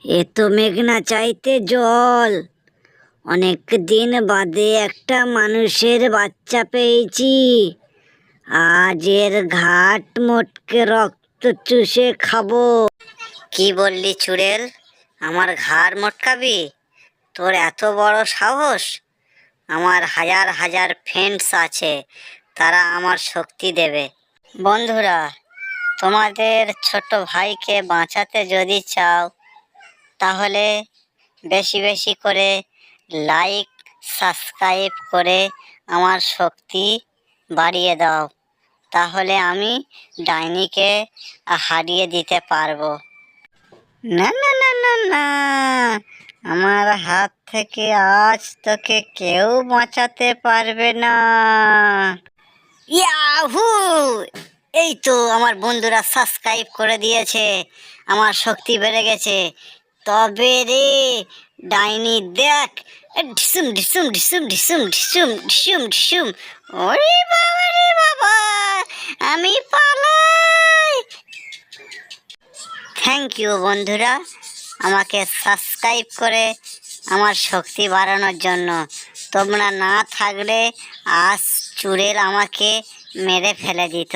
এ তো মেঘনা চাইতে জল। অনেক দিন বাদে একটা মানুষের বাচ্চা পেয়েছি। আজ এর ঘাট মোটকে রক্ত চুষে খাবো। কি বললি চুড়েল? আমার ঘাড় মটকাবি? তোর এত বড় সাহস? আমার হাজার হাজার ফ্রেন্ডস আছে, তারা আমার শক্তি দেবে। বন্ধুরা, তোমাদের ছোট ভাইকে বাঁচাতে যদি চাও, তাহলে বেশি বেশি করে লাইক, সাবস্ক্রাইব করে আমার শক্তি বাড়িয়ে দাও। তাহলে আমি ডাইনিকে হারিয়ে দিতে পারবো। না না না না না, আমার হাত থেকে আজ তোকে কেউ বাঁচাতে পারবে না। ইয়াহু! এই তো আমার বন্ধুরা সাবস্ক্রাইব করে দিয়েছে, আমার শক্তি বেড়ে গেছে। তবে রে ডাইনি দেখ, ঢিসুম ঢিসুম ঢিসুম ঢিসুম ঢিসুম ঢিসুম ঢিসুম। ওরে বাবা রে বাবা, আমি পালাই। থ্যাংক ইউ বন্ধুরা, আমাকে সাবস্ক্রাইব করে আমার শক্তি বাড়ানোর জন্য। তোমরা না থাকলে আজ চুড়েল আমাকে মেরে ফেলে দিত।